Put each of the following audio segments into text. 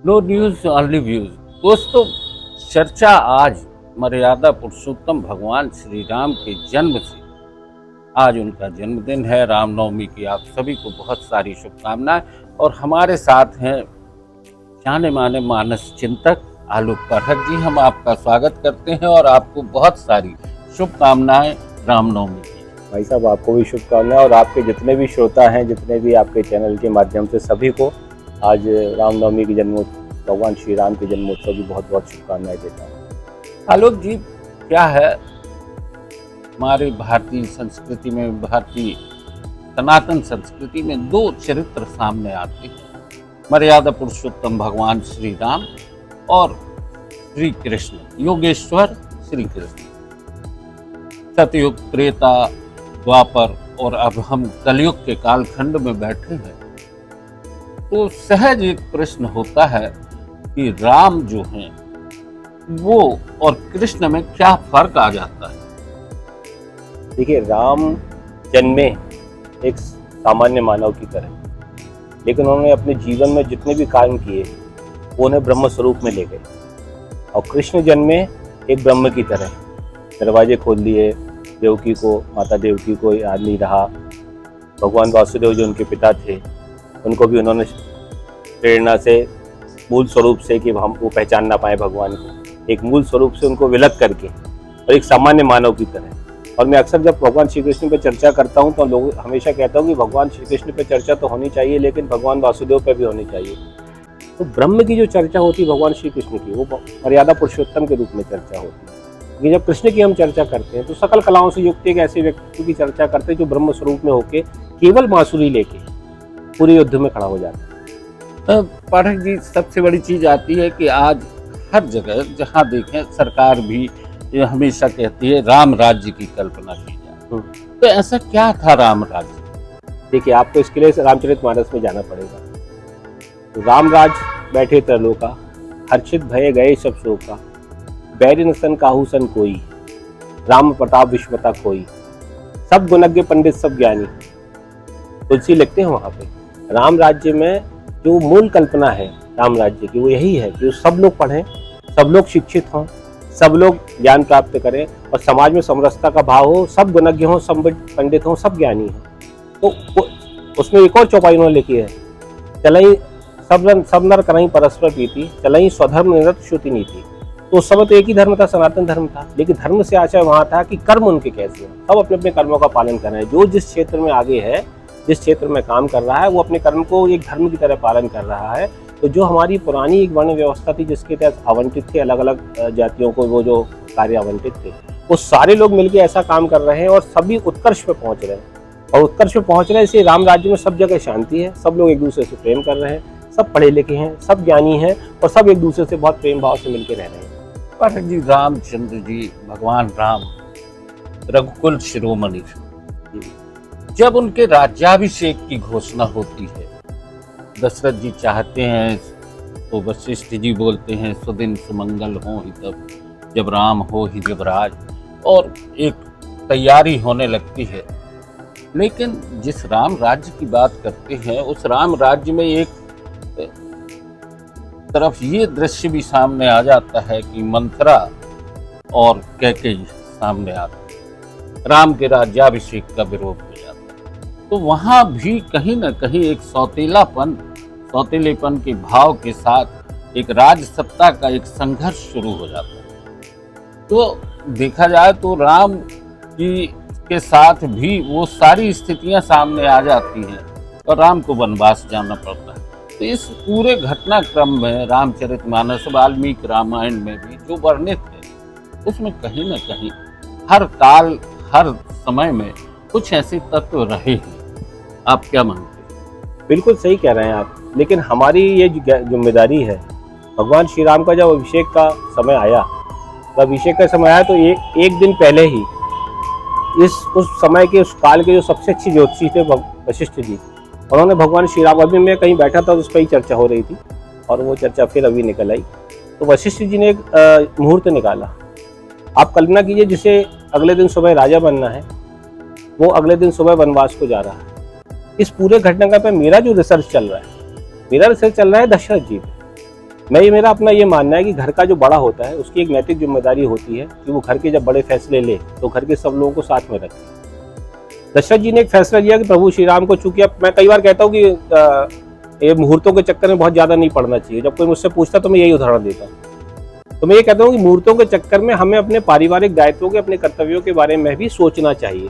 No news only views. दोस्तों, चर्चा आज मर्यादा पुरुषोत्तम भगवान श्री राम के जन्म से। आज उनका जन्मदिन है, रामनवमी की आप सभी को बहुत सारी शुभकामनाएं। और हमारे साथ हैं जाने माने मानस चिंतक आलोक पाठक जी। हम आपका स्वागत करते हैं और आपको बहुत सारी शुभकामनाएं रामनवमी की। भाई साहब, आपको भी शुभकामनाएं और आपके जितने भी श्रोता हैं, जितने भी आपके चैनल के माध्यम से सभी को आज रामनवमी की जन्मोत्सव, भगवान श्री राम के जन्मोत्सव की बहुत बहुत शुभकामनाएं देता हूँ। आलोक जी, क्या है हमारी भारतीय संस्कृति में, भारतीय सनातन संस्कृति में दो चरित्र सामने आते हैं, मर्यादा पुरुषोत्तम भगवान श्री राम और श्री कृष्ण, योगेश्वर श्री कृष्ण। सतयुग, त्रेता, द्वापर और अब हम कलयुग के कालखंड में बैठे हैं। तो सहज एक प्रश्न होता है कि राम जो हैं वो और कृष्ण में क्या फर्क आ जाता है। देखिए, राम जन्मे एक सामान्य मानव की तरह, लेकिन उन्होंने अपने जीवन में जितने भी काम किए वो उन्हें ब्रह्म स्वरूप में ले गए। और कृष्ण जन्मे एक ब्रह्म की तरह, दरवाजे खोल दिए, देवकी को, माता देवकी को याद नहीं रहा। भगवान वासुदेव जो उनके पिता थे, उनको भी उन्होंने प्रेरणा से, मूल स्वरूप से, कि हम वो पहचान ना पाए भगवान को, एक मूल स्वरूप से उनको विलग करके और एक सामान्य मानव की तरह। और मैं अक्सर जब भगवान श्री कृष्ण पर चर्चा करता हूँ तो लोग हमेशा कहता हूँ कि भगवान श्री कृष्ण पर चर्चा तो होनी चाहिए, लेकिन भगवान वासुदेव पर भी होनी चाहिए। तो ब्रह्म की जो चर्चा होती है भगवान श्री कृष्ण की, वो मर्यादा पुरुषोत्तम के रूप में चर्चा होती है। कि जब कृष्ण की हम चर्चा करते हैं तो सकल कलाओं से युक्त एक ऐसे व्यक्ति की चर्चा करते हैं जो ब्रह्म स्वरूप में होके केवल बांसुरी लेके पूरे युद्ध में खड़ा हो जाता है। पाठक जी, सबसे बड़ी चीज आती है कि आज हर जगह जहाँ देखें सरकार भी हमेशा कहती है राम राज्य की कल्पना की जाए। तो ऐसा क्या था राम राज्य? देखिए, आपको इसके लिए रामचरितमानस में जाना पड़ेगा। तो राम राज बैठे त्रलोका, हर्षित भये गए सब शोका, बैरि न सन काहू सन कोई, राम प्रताप विश्वता कोई, सब गुणज्ञ पंडित सब ज्ञानी। तुलसी लिखते हैं वहाँ पे राम राज्य में जो मूल कल्पना है राम राज्य की, वो यही है कि सब लोग पढ़ें, सब लोग शिक्षित हों, सब लोग ज्ञान प्राप्त करें और समाज में समरसता का भाव हो, सब गुणज्ञ हों, सब पंडित हों, सब ज्ञानी हों। तो उसमें एक और चौपाई उन्होंने लिखी है, चलई सब नर करई परस्पर प्रीति, चलई स्वधर्म निरत श्रुति नीति। तो उस समय तो एक ही धर्म था, सनातन धर्म था, लेकिन धर्म से आशय वहाँ था कि कर्म उनके कैसे हैं। सब अपने अपने कर्मों का पालन कर रहे हैं। जो जिस क्षेत्र में आगे है, जिस क्षेत्र में काम कर रहा है, वो अपने कर्म को एक धर्म की तरह पालन कर रहा है। तो जो हमारी पुरानी एक वर्ण व्यवस्था थी जिसके तहत आवंटित थे अलग अलग जातियों को वो जो कार्य आवंटित थे, वो सारे लोग मिलकर ऐसा काम कर रहे हैं और सभी उत्कर्ष पे पहुंच रहे हैं। और उत्कर्ष पे पहुंच रहे हैं, इसलिए राम राज्य में सब जगह शांति है, सब लोग एक दूसरे से प्रेम कर रहे हैं, सब पढ़े लिखे हैं, सब ज्ञानी हैं और सब एक दूसरे से बहुत प्रेम भाव से मिलकर रह रहे हैं। पाठक जी, रामचंद्र जी, भगवान राम रघुकुल शिरोमणि, जब उनके राज्याभिषेक की घोषणा होती है, दशरथ जी चाहते हैं तो वशिष्ठ जी बोलते हैं सुदिन सुमंगल हो ही तब, जब राम हो ही जब राज, और एक तैयारी होने लगती है। लेकिन जिस राम राज्य की बात करते हैं, उस राम राज्य में एक तरफ ये दृश्य भी सामने आ जाता है कि मंथरा और कैकेयी सामने आते हैं, राम के राज्याभिषेक का विरोध हो जाता है। तो वहां भी कहीं ना कहीं एक सौतेलेपन के भाव के साथ एक राज सत्ता का एक संघर्ष शुरू हो जाता है। तो देखा जाए तो राम जी के साथ भी वो सारी स्थितियां सामने आ जाती हैं और राम को वनवास जाना पड़ता है। तो इस पूरे घटनाक्रम में रामचरितमानस, वाल्मीकि रामायण में भी जो वर्णित है, उसमें कहीं ना कहीं हर काल, हर समय में कुछ ऐसे तत्व रहे हैं। आप क्या मानते हैं? बिल्कुल सही कह रहे हैं आप, लेकिन हमारी ये जिम्मेदारी है। भगवान श्री राम का जब अभिषेक का समय आया, तो अभिषेक का समय आया तो एक दिन पहले ही उस समय के, उस काल के जो सबसे अच्छी ज्योतिषी थे वशिष्ठ जी, उन्होंने भगवान श्री राम, अभी मैं कहीं बैठा था तो उस पर ही चर्चा हो रही थी और वो चर्चा फिर अभी निकल आई। तो वशिष्ठ जी ने एक मुहूर्त निकाला। आप कल्पना कीजिए, जिसे अगले दिन सुबह राजा बनना है, वो अगले दिन सुबह वनवास को जा रहा है। इस पूरे घटनाक्रम पे मेरा जो रिसर्च चल रहा है, मेरा रिसर्च चल रहा है दशरथ जी पे। मेरा अपना ये मानना है कि घर का जो बड़ा होता है उसकी एक नैतिक जिम्मेदारी होती है कि वो घर के जब बड़े फैसले ले तो घर के सब लोगों को साथ में रखे। दशरथ जी ने एक फैसला लिया कि प्रभु श्री राम को, चूंकि अब मैं कई बार कहता हूँ कि ये मुहूर्तों के चक्कर में बहुत ज्यादा नहीं पड़ना चाहिए, जब कोई मुझसे पूछता तो मैं यही उदाहरण देता हूँ। तो मैं ये कहता हूँ कि मुहूर्तों के चक्कर में हमें अपने पारिवारिक दायित्वों के, अपने कर्तव्यों के बारे में भी सोचना चाहिए।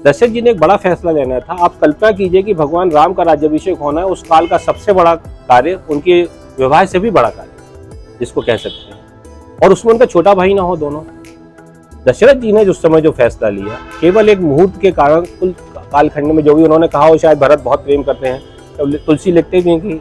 दशरथ जी ने एक बड़ा फैसला लेना था। आप कल्पना कीजिए कि भगवान राम का राज्याभिषेक होना है उस काल का सबसे बड़ा कार्य, उनके विवाह से भी बड़ा कार्य जिसको कह सकते हैं, और उसमें उनका छोटा भाई ना हो दोनों। दशरथ जी ने उस समय जो फैसला लिया, केवल एक मुहूर्त के कारण कुल कालखंड में जो भी उन्होंने कहा, वो शायद भरत बहुत प्रेम करते हैं, तो तुलसी लिखते भी हैं कि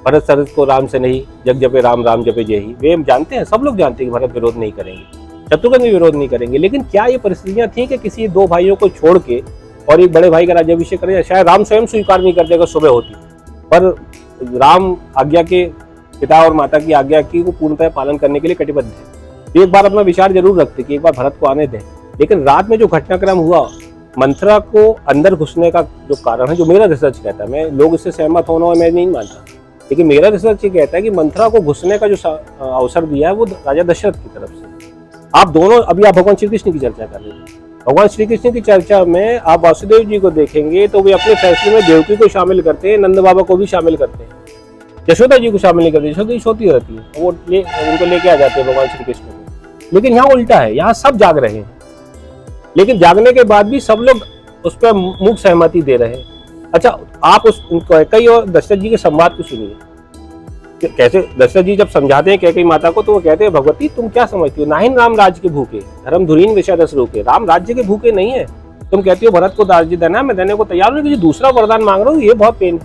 भरत शरद को राम से नहीं, जग जपे राम राम जपे जेही। वे जानते हैं, सब लोग जानते हैं कि भरत विरोध नहीं करेंगे, शत्रुघ्न भी विरोध नहीं करेंगे। लेकिन क्या ये परिस्थितियां थी कि किसी दो भाइयों को छोड़ के और एक बड़े भाई का राज्याभिषेक करें? शायद राम स्वयं स्वीकार नहीं करते अगर सुबह होती, पर राम आज्ञा के, पिता और माता की आज्ञा की को पूर्णतः पालन करने के लिए कटिबद्ध है। एक बार अपना विचार जरूर रखते कि एक बार भरत को आने दें। लेकिन रात में जो घटनाक्रम हुआ, मंथरा को अंदर घुसने का जो कारण है, जो मेरा रिसर्च कहता है, मैं लोग इससे सहमत होना और मैं नहीं मानता, लेकिन मेरा रिसर्च ये कहता है कि मंथरा को घुसने का जो अवसर दिया है वो राजा दशरथ की तरफ से। आप दोनों, अभी आप भगवान श्री कृष्ण की चर्चा कर रहे हैं, भगवान श्री कृष्ण की चर्चा में आप वासुदेव जी को देखेंगे तो वे अपने फैसले में देवकी को शामिल करते हैं, नंद बाबा को भी शामिल करते हैं, यशोदा जी को शामिल नहीं करते। यशोदा जी सोती रहती है, वो उनको लेके आ जाते हैं भगवान श्री कृष्ण को। लेकिन यहाँ उल्टा है, यहाँ सब जाग रहे हैं, लेकिन जागने के बाद भी सब लोग उस पर मूक सहमति दे रहे हैं। अच्छा, आप उस कैकेयी और दशरथ जी के संवाद को सुनिए। कैसे दशरथ जी जब समझाते हैं कैकेयी माता को, तो वो कहते हैं, भगवती तुम क्या समझती हो, नाहिन राम राज्य के भूखे, धर्म धुरीन विषय दस रोके। राम राज्य के भूखे नहीं है। तुम कहती हो भरत को राज्य देना, मैं देने को तैयार हूँ, लेकिन दूसरा वरदान मांग रहा हूँ, ये बहुत पेन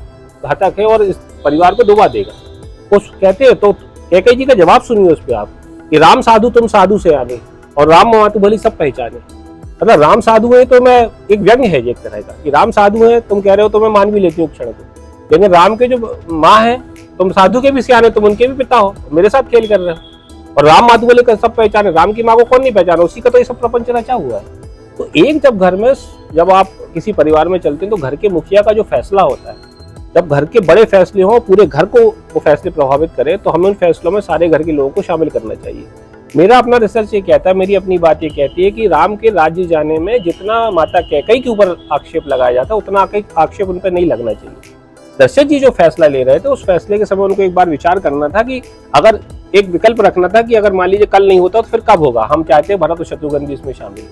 घातक है और इस परिवार को डुबा देगा। उस कहते हैं, तो कैकेयी जी का जवाब सुनिए उस पर आप, कि राम साधु तुम साधु से आने और राम मातु भली सब पहचाने। अगर राम साधु है तो मैं, एक व्यंग्य है एक तरह का, कि राम साधु है तुम कह रहे हो तो मैं मान भी लेती हूँ क्षण को, लेकिन राम के जो माँ है, तुम साधु के भी सियाने, तुम उनके भी पिता हो, मेरे साथ खेल कर रहे हो। और राम माधु बोले कर सब पहचाने, राम की माँ को कौन नहीं पहचाना, उसी का तो ये सब प्रपंच रचा हुआ है। तो एक जब घर में, जब आप किसी परिवार में चलते हैं तो घर के मुखिया का जो फैसला होता है, जब घर के बड़े फैसले हो, पूरे घर को वो फैसले प्रभावित करें, तो हमें उन फैसलों में सारे घर के लोगों को शामिल करना चाहिए। मेरा अपना रिसर्च ये कहता है, मेरी अपनी बात ये कहती है कि राम के राज्य जाने में जितना माता कैकेयी के ऊपर आक्षेप लगाया जाता है, उतना आक्षेप उन पर नहीं लगना चाहिए। दशरथ जी जो फैसला ले रहे थे, उस फैसले के समय उनको एक बार विचार करना था कि अगर एक विकल्प रखना था कि अगर मान लीजिए कल नहीं होता तो फिर कब होगा। हम चाहते हैं भरत और शत्रुघ्न भी इसमें शामिल,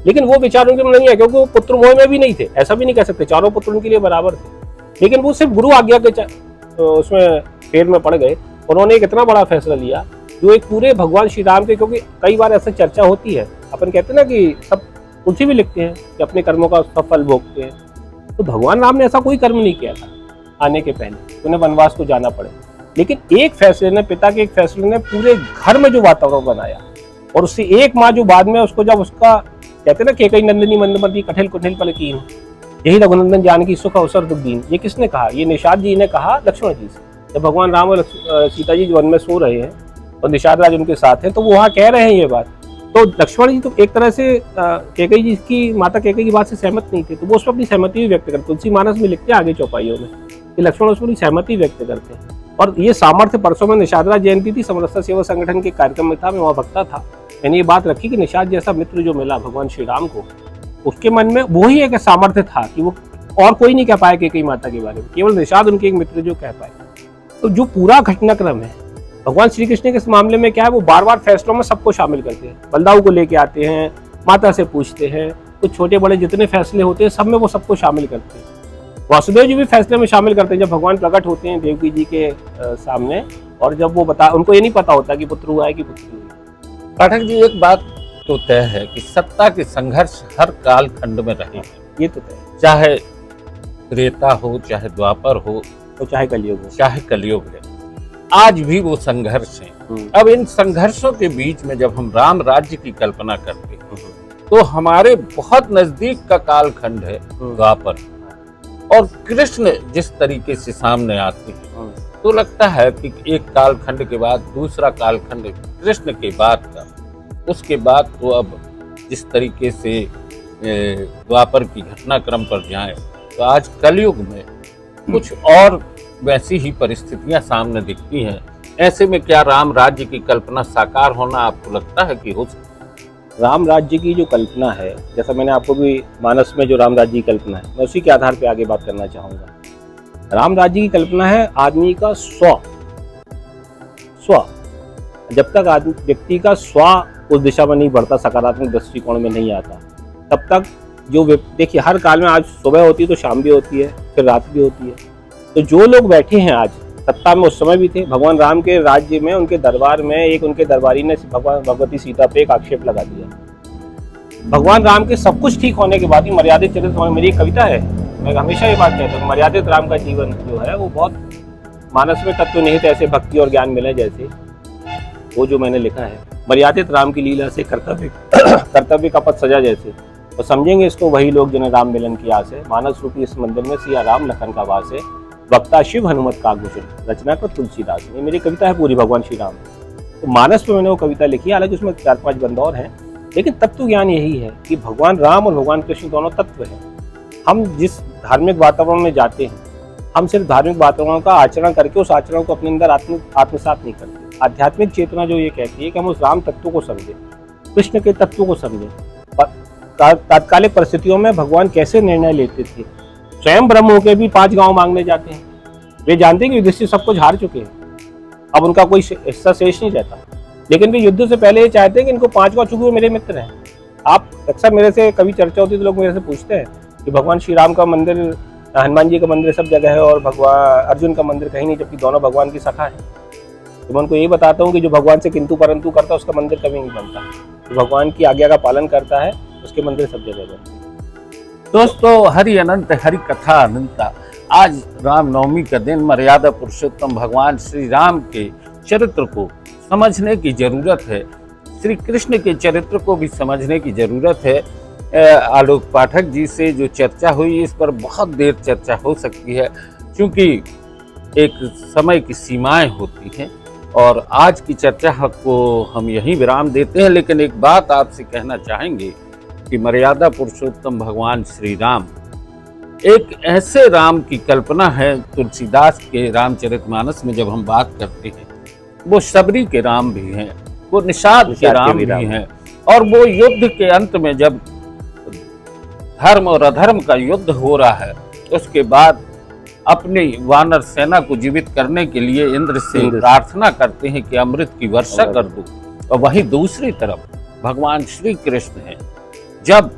लेकिन वो विचार उनके में नहीं है, क्योंकि वो पुत्र मोह में भी नहीं थे, ऐसा भी नहीं कह सकते, चारों पुत्र उनके लिए बराबर थे। लेकिन वो सिर्फ गुरु आज्ञा के उसमें फेर में पड़ गए। उन्होंने एक इतना बड़ा फैसला लिया जो एक पूरे भगवान श्री राम के, क्योंकि कई बार ऐसा चर्चा होती है, अपन कहते हैं ना कि सब तुलसी भी लिखते हैं कि अपने कर्मों का सब फल भोगते हैं, तो भगवान राम ने ऐसा कोई कर्म नहीं किया था आने के पहले, उन्हें वनवास को जाना पड़े। लेकिन एक फैसले ने, पिता के एक फैसले ने पूरे घर में जो वातावरण बनाया, और उससे एक माँ जो बाद में उसको, जब उसका कहते ना कैकेयी नंदिनी मंदमती कठिल कुठिल पलकीन, यही रघुनंदन जानकी सुख अवसर दुख दीन, ये किसने कहा? ये निषाद जी ने कहा लक्ष्मण जी से। जब भगवान राम और सीता जी वन में सो रहे हैं और निषाद राज उनके साथ है, तो वो वहाँ कह रहे हैं ये बात, तो लक्ष्मण जी तो एक तरह से कैकेयी जी की, माता कैकेयी की बात से सहमत नहीं थे, तो वो उस पर अपनी सहमति भी व्यक्त करते। तुलसी मानस में लिखते हैं आगे चौपाइयों में कि लक्ष्मण उस पर अपनी सहमति व्यक्त करते हैं। और ये सामर्थ्य, परसों में निषाद राज जयंती थी, समरसता सेवा संगठन के कार्यक्रम में था, मैं वहाँ वक्ता था। मैंने ये बात रखी कि निषाद जैसा मित्र जो मिला भगवान श्री राम को, उसके मन में वो ही एक सामर्थ्य था कि वो और कोई नहीं कह पाया कैकेयी माता के बारे में, केवल निषाद उनके एक मित्र जो कह पाए। तो जो पूरा घटनाक्रम है भगवान श्री कृष्ण के इस मामले में क्या है, वो बार बार फैसलों में सबको शामिल करते हैं। बलदाऊ को लेके आते हैं, माता से पूछते हैं, कुछ छोटे बड़े जितने फैसले होते हैं सब में वो सबको शामिल करते हैं। वासुदेव जी भी फैसले में शामिल करते हैं जब भगवान प्रकट होते हैं देवकी जी के सामने, और जब वो उनको ये नहीं पता होता कि पुत्र हुआ है कि पुत्री हुई। पाठक जी, एक बात तो तय है कि सत्ता के संघर्ष हर काल खंड में रहे हैं, ये तो तय, चाहे त्रेता हो, चाहे द्वापर हो, तो चाहे कलयुग हो, चाहे कलयुग है, आज भी वो संघर्ष है। अब इन संघर्षों के बीच में जब हम राम राज्य की कल्पना करते हैं, तो हमारे बहुत नजदीक का कालखंड है द्वापर, और कृष्ण जिस तरीके से सामने आते हैं, तो लगता है कि एक कालखंड के बाद दूसरा कालखंड कृष्ण के बाद का, उसके बाद तो अब जिस तरीके से द्वापर की घटनाक्रम पर जाएं, तो आज कलयुग में कुछ और वैसी ही परिस्थितियां सामने दिखती हैं। ऐसे में क्या राम राज्य की कल्पना साकार होना आपको लगता है कि हो सकता है? राम राज्य की जो कल्पना है, जैसा मैंने आपको भी मानस में जो राम राज्य की कल्पना है, मैं उसी के आधार पर आगे बात करना चाहूँगा। राम राज्य की कल्पना है आदमी का स्व। जब तक व्यक्ति का स्व उस दिशा में नहीं बढ़ता, सकारात्मक दृष्टिकोण में नहीं आता, तब तक जो देखिए हर काल में, आज सुबह होती है तो शाम भी होती है, फिर रात भी होती है। तो जो लोग बैठे हैं आज सत्ता में, उस समय भी थे। भगवान राम के राज्य में, उनके दरबार में एक उनके दरबारी ने भगवती सीता पे एक आक्षेप लगा दिया। भगवान राम के सब कुछ ठीक होने के बाद भी मर्यादित चरित्र, मेरी एक कविता है, मैं हमेशा ये बात कहता हूँ, मर्यादित राम का जीवन जो है वो बहुत मानस में तत्व निहित ऐसे भक्ति और ज्ञान मिले, जैसे वो जो मैंने लिखा है, मर्यादित राम की लीला से कर्तव्य का पथ सजा जैसे, और समझेंगे इसको वही लोग जिन्हें राम मिलन की आस है। मानस रूपी इस मंदिर में सिया राम लखन का वास है, वक्ता शिव हनुमत का भूषण, रचना कर तुलसीदास। ये मेरी कविता है पूरी, भगवान श्री राम। तो मानस पे मैंने वो कविता लिखी है, हालांकि उसमें 4-5 बंद और हैं, लेकिन तत्व ज्ञान यही है कि भगवान राम और भगवान कृष्ण दोनों तत्व हैं। हम जिस धार्मिक वातावरण में जाते हैं, हम सिर्फ धार्मिक वातावरण का आचरण करके उस आचरण को अपने अंदर आत्मसात नहीं करते। आध्यात्मिक चेतना जो ये कहती है कि हम उस राम तत्व को समझें, कृष्ण के तत्व को समझें। तात्कालिक परिस्थितियों में भगवान कैसे निर्णय लेते थे। स्वयं ब्रह्म होकर भी 5 गांव मांगने जाते हैं। वे जानते हैं कि युधिष्ठिर सब कुछ हार चुके हैं, अब उनका कोई हिस्सा शेष नहीं रहता, लेकिन वे युद्ध से पहले ये चाहते हैं कि इनको 5 गांव, चूंकि वो मेरे मित्र हैं। आप अक्सर मेरे से कभी चर्चा होती है तो लोग मेरे से पूछते हैं कि भगवान श्री राम का मंदिर, हनुमान जी का मंदिर सब जगह है और भगवान अर्जुन का मंदिर कहीं नहीं, जबकि दोनों भगवान की शाखा है। तो मैं उनको यही बताता हूँ कि जो भगवान से किंतु परंतु करता है उसका मंदिर कभी नहीं बनता। जो भगवान की आज्ञा का पालन करता है उसके मंदिर सब जगह बनते हैं। दोस्तों, हरि अनंत हरि कथा अनंता। आज रामनवमी का दिन मर्यादा पुरुषोत्तम भगवान श्री राम के चरित्र को समझने की जरूरत है। श्री कृष्ण के चरित्र को भी समझने की जरूरत है। आलोक पाठक जी से जो चर्चा हुई, इस पर बहुत देर चर्चा हो सकती है, क्योंकि एक समय की सीमाएं होती हैं और आज की चर्चा को हम यहीं विराम देते हैं। लेकिन एक बात आपसे कहना चाहेंगे कि मर्यादा पुरुषोत्तम भगवान श्री राम एक ऐसे राम की कल्पना है। तुलसीदास के रामचरितमानस में जब हम बात करते हैं, वो शबरी के राम भी हैं, वो निषाद के राम भी हैं, और वो युद्ध के अंत में जब धर्म और अधर्म का युद्ध हो रहा है, उसके बाद अपनी वानर सेना को जीवित करने के लिए इंद्र से प्रार्थना करते हैं कि अमृत की वर्षा कर दो। और वहीं दूसरी तरफ भगवान श्री कृष्ण हैं। जब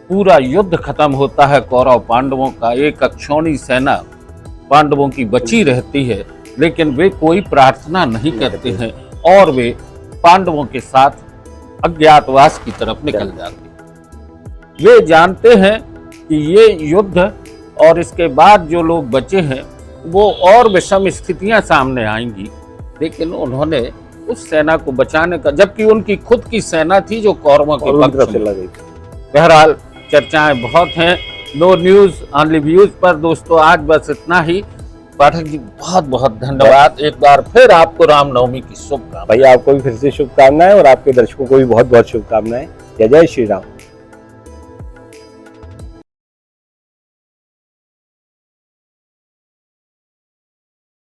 पूरा युद्ध खत्म होता है, कौरव पांडवों का, एक अक्षौणी सेना पांडवों की बची रहती है, लेकिन वे कोई प्रार्थना नहीं करते हैं और वे पांडवों के साथ अज्ञातवास की तरफ निकल जाते हैं। वे जानते हैं कि ये युद्ध और इसके बाद जो लोग बचे हैं वो और विषम स्थितियां सामने आएंगी, लेकिन उन्होंने उस सेना को बचाने का, जबकि उनकी खुद की सेना थी जो कौरवों के पक्ष में लगी। बहरहाल चर्चाएं बहुत हैं। नो न्यूज ऑनली व्यूज पर दोस्तों आज बस इतना ही। पाठक जी बहुत बहुत धन्यवाद। एक बार फिर आपको रामनवमी की शुभकामनाएं। भैया आपको भी फिर से शुभकामनाएं और आपके दर्शकों को भी बहुत बहुत शुभकामनाएं। जय जय श्री राम।